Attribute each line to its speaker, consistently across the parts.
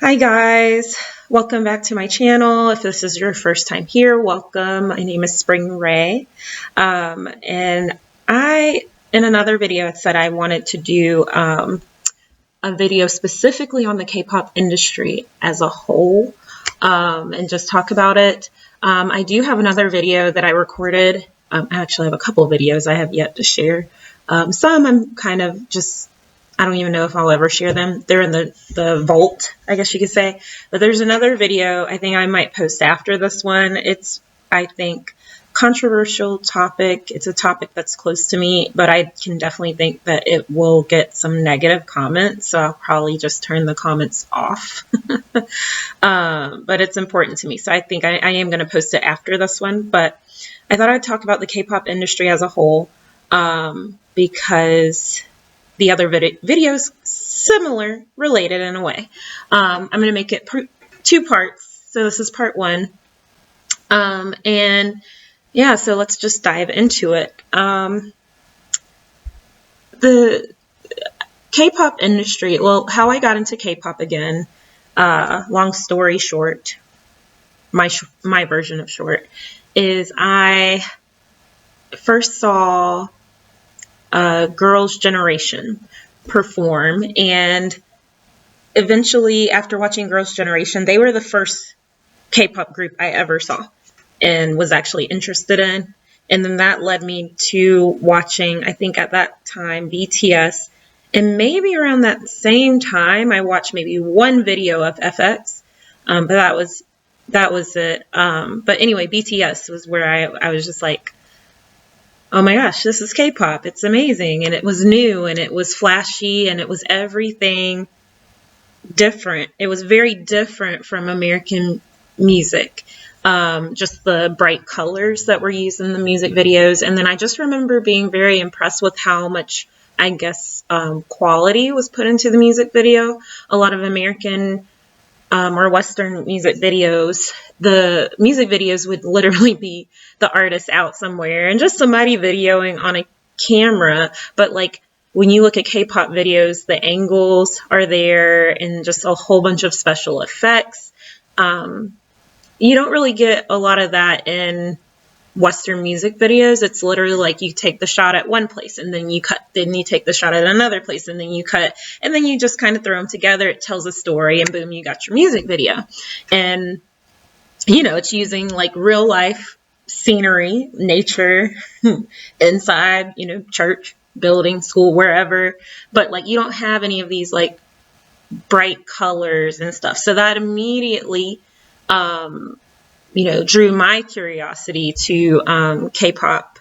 Speaker 1: Hi guys, welcome back to my channel. If this is your first time here, welcome. My name is Spring Ray. And in another video, it said I wanted to do a video specifically on the K-pop industry as a whole and just talk about it. I do have another video that I recorded. I actually have a couple of videos I have yet to share. Some I'm kind of just I don't even know if I'll ever share them. They're in the vault, I guess you could say. But there's another video I think I might post after this one. It's, I think, controversial topic. It's a topic that's close to me, but I can definitely think that it will get some negative comments. So I'll probably just turn the comments off. But it's important to me. So I think I am going to post it after this one. But I thought I'd talk about the K-pop industry as a whole because the other videos similar, related in a way. I'm going to make it two parts. So this is part one. And yeah, so let's just dive into it. The K-pop industry, well, how I got into K-pop again, long story short, my version of short, is I first saw Girls' Generation perform, and eventually after watching Girls' Generation, they were the first K-pop group I ever saw and was actually interested in. And then that led me to watching, I think at that time, BTS, and maybe around that same time I watched maybe one video of FX, but that was it. But anyway, BTS was where I was just like, oh my gosh, this is K-pop. It's amazing. And it was new and it was flashy and it was everything different. It was very different from American music. Just the bright colors that were used in the music videos. And then I just remember being very impressed with how much, I guess, quality was put into the music video. A lot of American or Western music videos, the music videos would literally be the artist out somewhere and just somebody videoing on a camera. But like when you look at K-pop videos, the angles are there and just a whole bunch of special effects. You don't really get a lot of that in Western music videos. It's literally like you take the shot at one place and then you cut, then you take the shot at another place and then you cut, and then you just kind of throw them together. It tells a story and boom, you got your music video. And, you know, it's using like real life scenery, nature, inside, you know, church, building, school, wherever. But like you don't have any of these like bright colors and stuff. So that immediately, you know, drew my curiosity to K-pop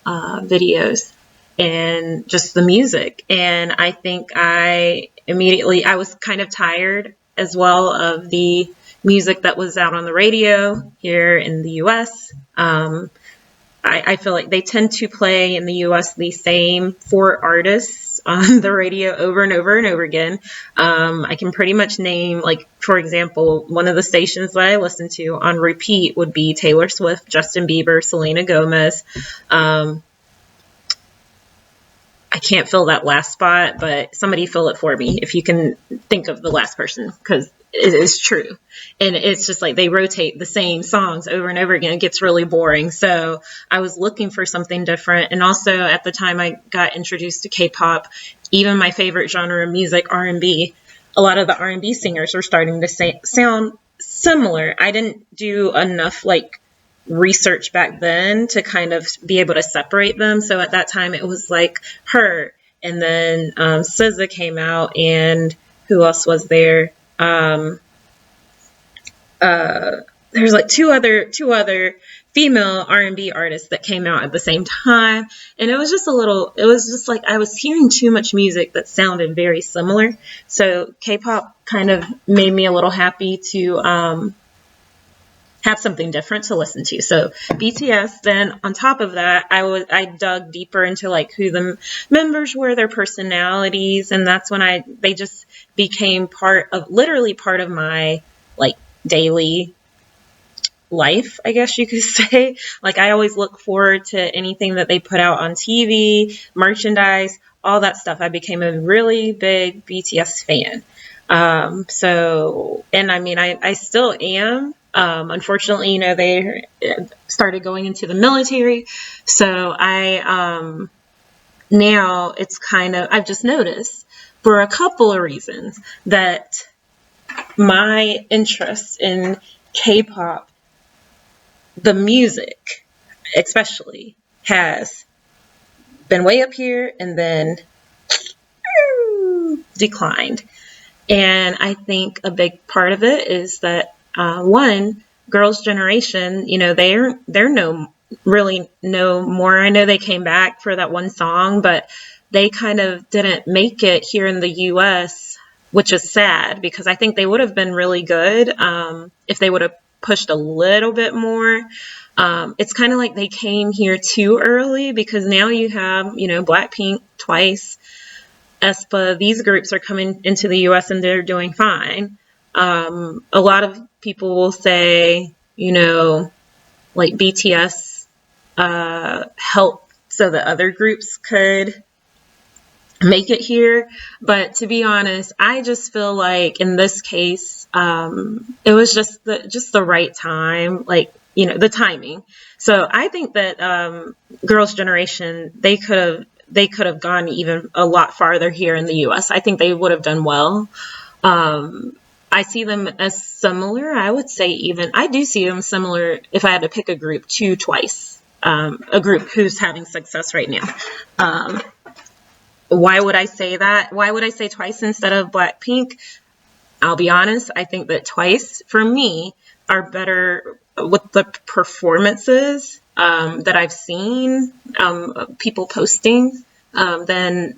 Speaker 1: videos and just the music. And I think I was kind of tired as well of the music that was out on the radio here in the U.S. I feel like they tend to play in the U.S. the same four artists on the radio over and over and over again. I can pretty much name, like, for example, one of the stations that I listen to on repeat would be Taylor Swift, Justin Bieber, Selena Gomez. I can't fill that last spot, but somebody fill it for me if you can think of the last person, because it is true. And it's just like they rotate the same songs over and over again. It gets really boring. So I was looking for something different. And also at the time I got introduced to K-pop, even my favorite genre of music, R&B, a lot of the R&B singers were starting to sound similar. I didn't do enough like research back then to kind of be able to separate them. So at that time it was like her, and then SZA came out, and who else was there? There's like two other female R&B artists that came out at the same time, and it was just like I was hearing too much music that sounded very similar. So K-pop kind of made me a little happy to have something different to listen to. So BTS, then on top of that, I dug deeper into like who the members were, their personalities, and that's when they just became literally part of my like daily life, I guess you could say. Like I always look forward to anything that they put out on TV, merchandise, all that stuff. I became a really big BTS fan. And I mean, I still am. Unfortunately, they started going into the military. So now it's kind of, I've just noticed for a couple of reasons that my interest in K-pop, the music especially, has been way up here and then declined. And I think a big part of it is that one, Girls' Generation, they're really no more. I know they came back for that one song, but they kind of didn't make it here in the U.S., which is sad because I think they would have been really good if they would have pushed a little bit more. It's kind of like they came here too early because now you have, Blackpink, Twice, aespa, these groups are coming into the US and they're doing fine. A lot of people will say, like BTS helped so that other groups could make it here. But to be honest, I just feel like in this case, it was just the right time, like, the timing. So I think that Girls' Generation, they could have gone even a lot farther here in the US. I think they would have done well. I see them as similar. I would say I do see them similar if I had to pick a group to Twice, a group who's having success right now. Why would I say that? Why would I say Twice instead of Blackpink? I'll be honest. I think that Twice, for me, are better with the performances that I've seen people posting than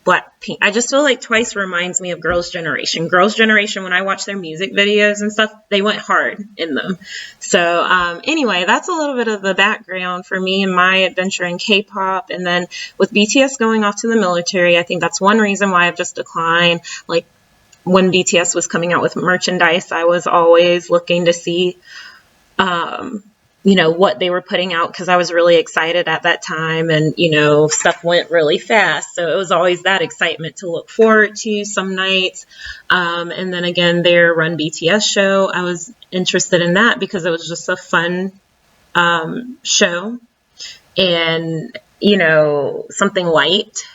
Speaker 1: Blackpink. I just feel like Twice reminds me of Girls' Generation. Girls' Generation, when I watch their music videos and stuff, they went hard in them. So anyway, that's a little bit of the background for me and my adventure in K-pop. And then with BTS going off to the military, I think that's one reason why I've just declined. Like when BTS was coming out with merchandise, I was always looking to see what they were putting out because I was really excited at that time, and stuff went really fast, so it was always that excitement to look forward to some nights. And then again, their Run BTS show, I was interested in that because it was just a fun show and something light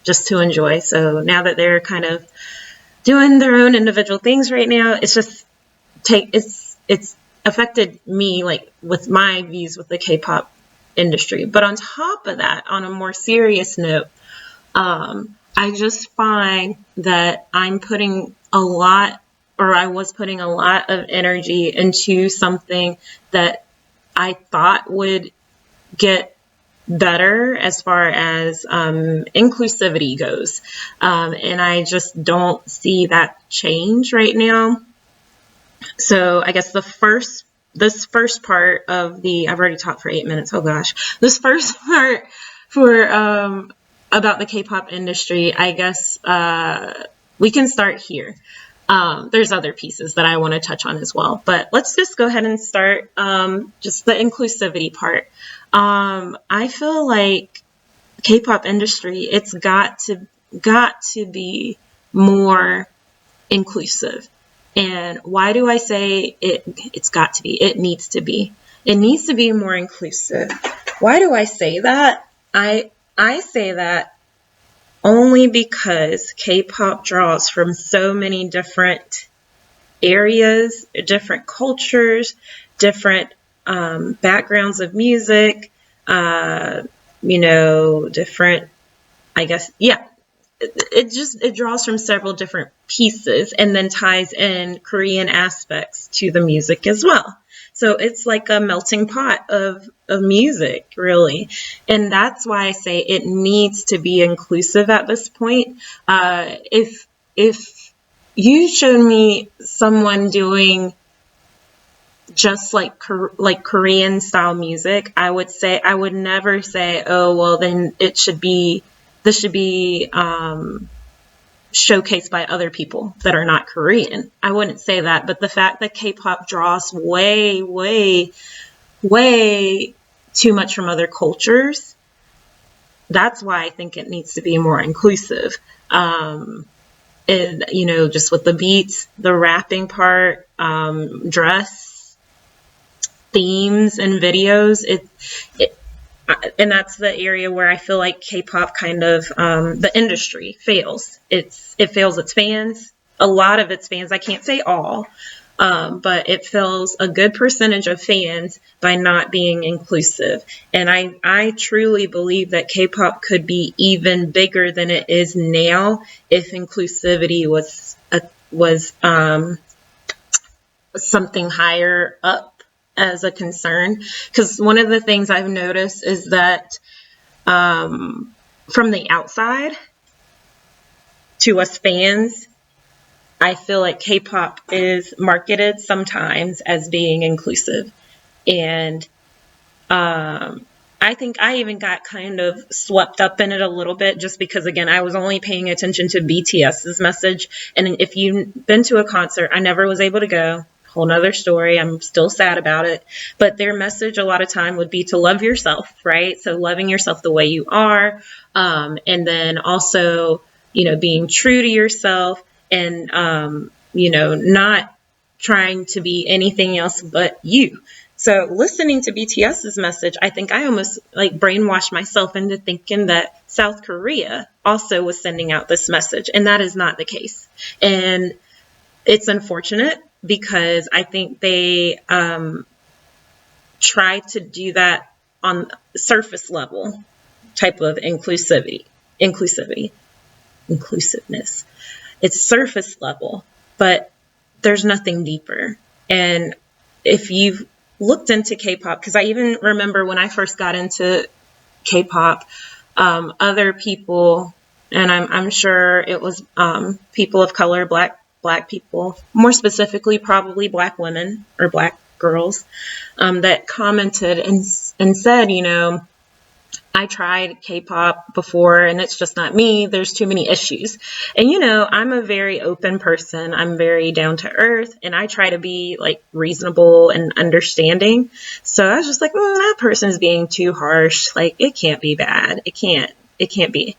Speaker 1: just to enjoy. So now that they're kind of doing their own individual things right now, it's just it's affected me, like with my views with the K-pop industry. But on top of that, on a more serious note, I just find that I was putting a lot of energy into something that I thought would get better as far as inclusivity goes. And I just don't see that change right now. So I guess this first part of I've already talked for 8 minutes. Oh gosh, this first part for about the K-pop industry, I guess we can start here. There's other pieces that I want to touch on as well, but let's just go ahead and start just the inclusivity part. I feel like K-pop industry, it's got to be more inclusive. And why do I say it's got to be? It needs to be. It needs to be more inclusive. Why do I say that? I say that only because K-pop draws from so many different areas, different cultures, different backgrounds of music, different, I guess, yeah. It draws from several different pieces and then ties in Korean aspects to the music as well. So it's like a melting pot of music, really. And that's why I say it needs to be inclusive at this point. If you showed me someone doing just like Korean style music, I would never say, oh, well, then this should be showcased by other people that are not Korean. I wouldn't say that, but the fact that K-pop draws way, way, way too much from other cultures, that's why I think it needs to be more inclusive. And, you know, just with the beats, the rapping part, dress, themes, and videos, and that's the area where I feel like K-pop kind of, the industry fails. It fails its fans, a lot of its fans. I can't say all, but it fails a good percentage of fans by not being inclusive. And I truly believe that K-pop could be even bigger than it is now if inclusivity was something higher up as a concern. Because one of the things I've noticed is that from the outside to us fans, I feel like K-pop is marketed sometimes as being inclusive. And I think I even got kind of swept up in it a little bit just because, again, I was only paying attention to BTS's message. And if you've been to a concert, I never was able to go. Whole nother story. I'm still sad about it. But their message a lot of time would be to love yourself, right? So loving yourself the way you are. And then also, you know, being true to yourself and, you know, not trying to be anything else but you. So listening to BTS's message, I think I almost like brainwashed myself into thinking that South Korea also was sending out this message. And that is not the case. And it's unfortunate because I think they try to do that on surface level type of inclusiveness. It's surface level, but there's nothing deeper. And if you've looked into K-pop, because I even remember when I first got into K-pop, other people, and I'm sure it was people of color, black people, more specifically probably black women or black girls, that commented and said, you know, I tried K-pop before and it's just not me. There's too many issues. And, you know, I'm a very open person. I'm very down to earth and I try to be like reasonable and understanding. So I was just like, that person's being too harsh. Like it can't be bad. It can't be.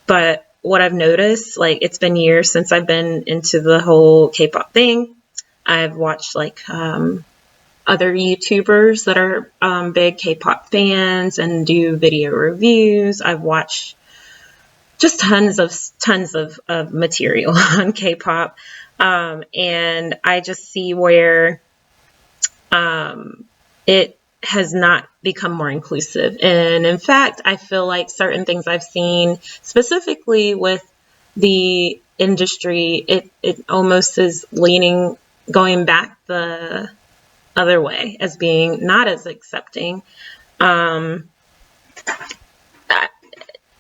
Speaker 1: But what I've noticed, like it's been years since I've been into the whole K-pop thing. I've watched like, other YouTubers that are big K-pop fans and do video reviews. I've watched just tons of material on K-pop, and I just see where it has not become more inclusive. And in fact, I feel like certain things I've seen specifically with the industry, it almost is going back the other way as being not as accepting,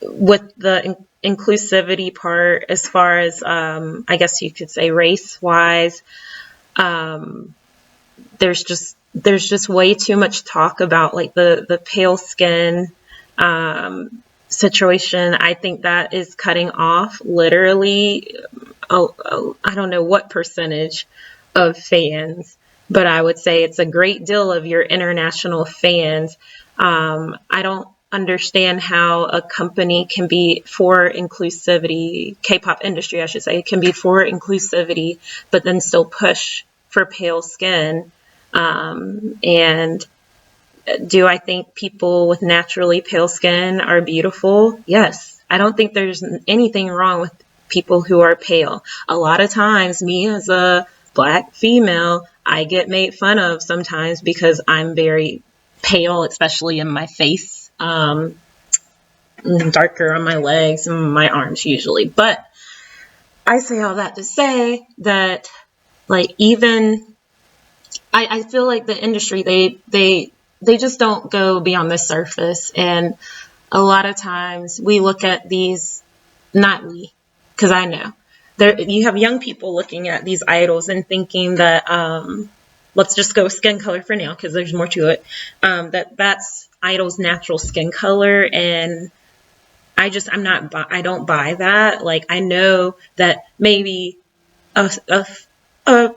Speaker 1: with the inclusivity part as far as I guess you could say race wise, there's just way too much talk about like the pale skin situation. I think that is cutting off literally I don't know what percentage of fans, but I would say it's a great deal of your international fans. I don't understand how a company can be for inclusivity, K-pop industry, I should say, can be for inclusivity, but then still push for pale skin. And do I think people with naturally pale skin are beautiful? Yes. I don't think there's anything wrong with people who are pale. A lot of times, me as a Black female, I get made fun of sometimes because I'm very pale, especially in my face, darker on my legs and my arms usually. But I say all that to say that, like, even I feel like the industry, they just don't go beyond the surface. And a lot of times we look at these, not we, because I know. You have young people looking at these idols and thinking that, let's just go skin color for now because there's more to it, that's idol's natural skin color. And I don't buy that. Like, I know that maybe a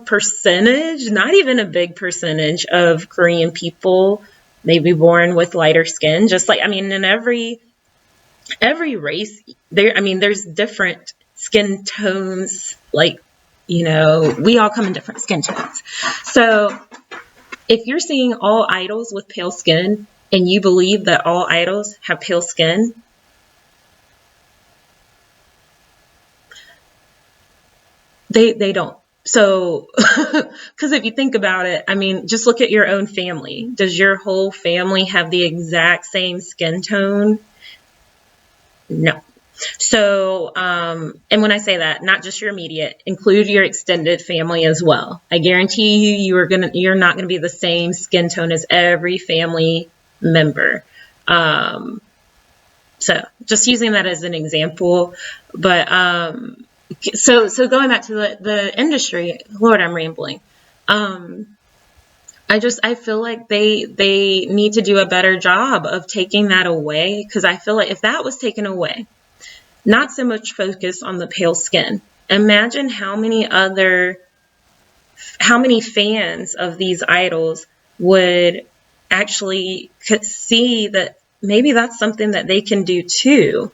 Speaker 1: percentage, not even a big percentage of Korean people may be born with lighter skin. Just like, I mean, in every race, there's different skin tones, like, you know, we all come in different skin tones. So if you're seeing all idols with pale skin and you believe that all idols have pale skin, they don't. So, because if you think about it, I mean, just look at your own family. Does your whole family have the exact same skin tone? No. So, and when I say that, not just your immediate, include your extended family as well. I guarantee you, you're not gonna be the same skin tone as every family member. So just using that as an example, but so going back to the industry, Lord, I'm rambling. I feel like they need to do a better job of taking that away, because I feel like if that was taken away, not so much focus on the pale skin. Imagine how many fans of these idols would actually see that maybe that's something that they can do too.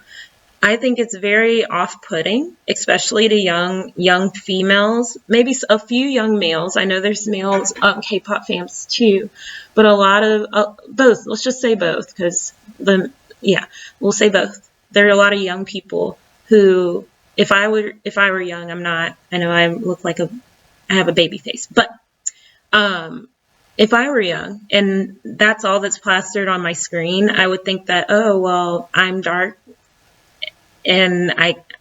Speaker 1: I think it's very off-putting, especially to young females, maybe a few young males. I know there's males K-pop fans too, but a lot of both. Let's just say both, because we'll say both. There are a lot of young people who, if I were young, I'm not. I know I look like I have a baby face, but if I were young and that's all that's plastered on my screen, I would think that, oh well, I'm dark and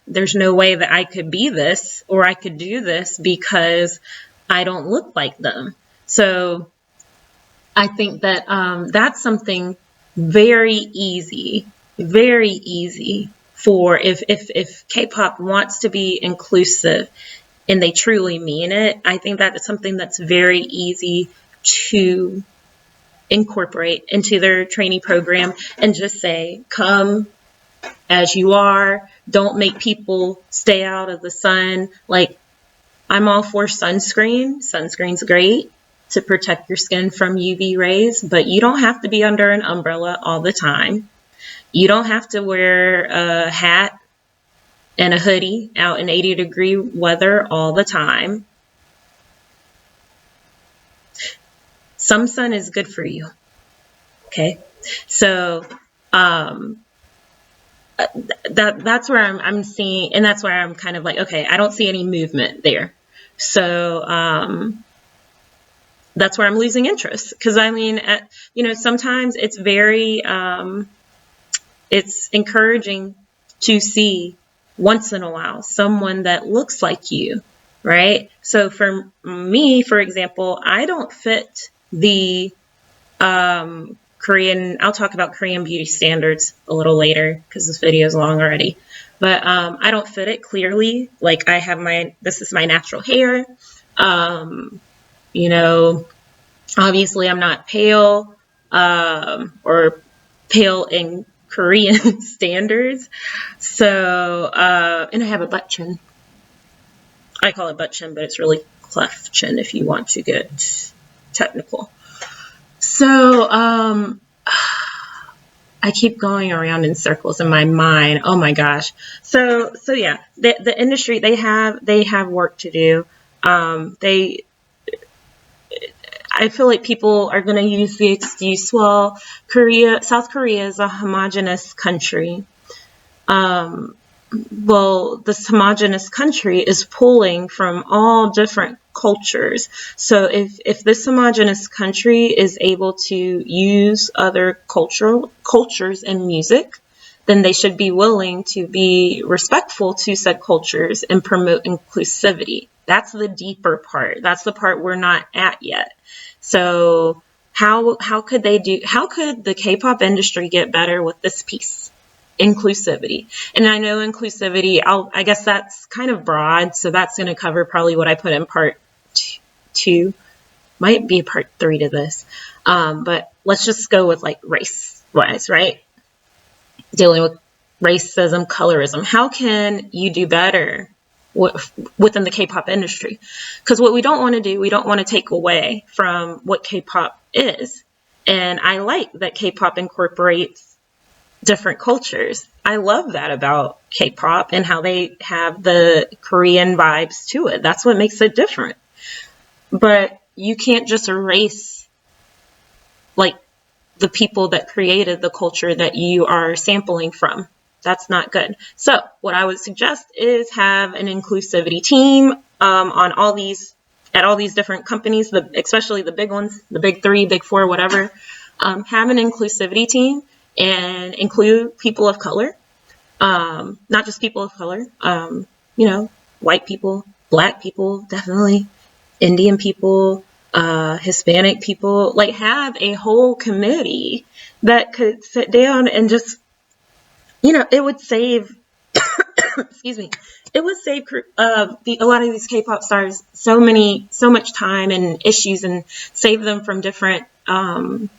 Speaker 1: there's no way that I could be this or I could do this because I don't look like them. So I think that that's something very easy for if K-pop wants to be inclusive and they truly mean it. I think that is something that's very easy to incorporate into their trainee program and just say, come as you are. Don't make people stay out of the sun. Like, I'm all for sunscreen. Sunscreen's great to protect your skin from UV rays, but you don't have to be under an umbrella all the time. You don't have to wear a hat and a hoodie out in 80-degree weather all the time. Some sun is good for you. Okay, so that's where I'm seeing, and that's where I'm kind of like, okay, I don't see any movement there. So that's where I'm losing interest, because I mean, sometimes it's very it's encouraging to see once in a while someone that looks like you, right? So for me, for example, I don't fit the Korean, I'll talk about Korean beauty standards a little later because this video is long already, but I don't fit it clearly. Like, I have this is my natural hair. Obviously I'm not pale or pale in Korean standards. So, and I have a butt chin. I call it butt chin, but it's really cleft chin if you want to get technical. So, I keep going around in circles in my mind. Oh my gosh. So yeah, the industry, they have work to do. I feel like people are going to use the excuse, well, South Korea is a homogenous country. Well, this homogenous country is pulling from all different cultures. So if this homogenous country is able to use other cultures in music, then they should be willing to be respectful to said cultures and promote inclusivity. That's the deeper part. That's the part we're not at yet. So how could the K-pop industry get better with this piece? Inclusivity. And I know inclusivity, I guess that's kind of broad, so that's going to cover probably what I put in part 2. Might be part 3 to this. But let's just go with like race-wise, right? Dealing with racism, colorism. How can you do better within the K-pop industry? Because what we don't want to do, we don't want to take away from what K-pop is. And I like that K-pop incorporates different cultures. I love that about K-pop and how they have the Korean vibes to it. That's what makes it different. But you can't just erase like the people that created the culture that you are sampling from. That's not good. So what I would suggest is have an inclusivity team on all these, at all these different companies, especially the big ones, the big 3, big 4, whatever. Have an inclusivity team and include people of color, not just people of color, you know, white people, black people, definitely, Indian people, Hispanic people, like have a whole committee that could sit down and just, you know, it would save, excuse me, it would save a lot of these K-pop stars so much time and issues, and save them from different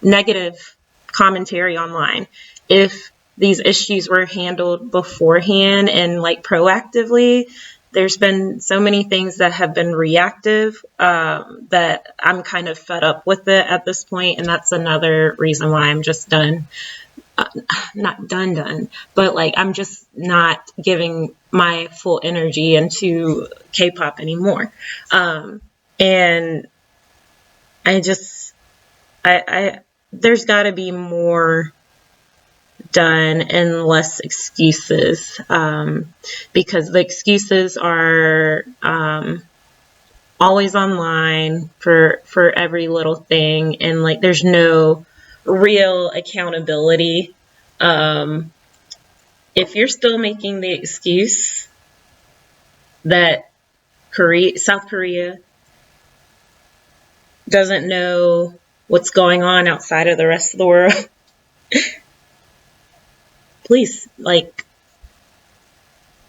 Speaker 1: negative commentary online if these issues were handled beforehand and like proactively. There's been so many things that have been reactive that I'm kind of fed up with it at this point, and that's another reason why I'm just done. Not done, but like I'm just not giving my full energy into K-pop anymore. And I just, there's got to be more done and less excuses, because the excuses are always online for every little thing, and like there's no real accountability. If you're still making the excuse that South Korea doesn't know what's going on outside of the rest of the world, please, like,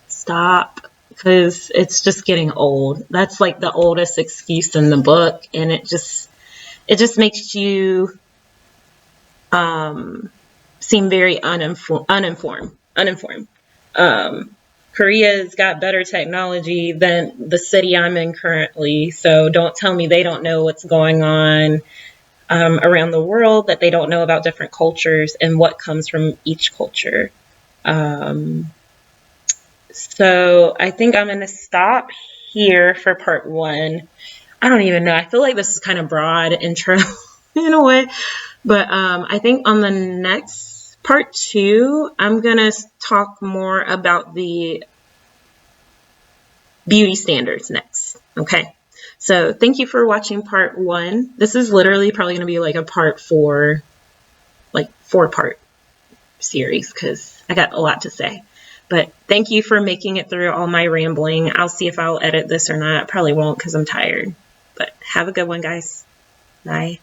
Speaker 1: stop, because it's just getting old. That's like the oldest excuse in the book, and it just makes you seem very uninformed. Korea's got better technology than the city I'm in currently, so don't tell me they don't know what's going on around the world, that they don't know about different cultures and what comes from each culture. So I think I'm going to stop here for part 1. I don't even know. I feel like this is kind of broad intro in a way. But I think on the next part 2, I'm going to talk more about the beauty standards next. Okay. So thank you for watching part 1. This is literally probably going to be like a part 4, like 4-part series, because I got a lot to say. But thank you for making it through all my rambling. I'll see if I'll edit this or not. Probably won't, because I'm tired. But have a good one, guys. Bye.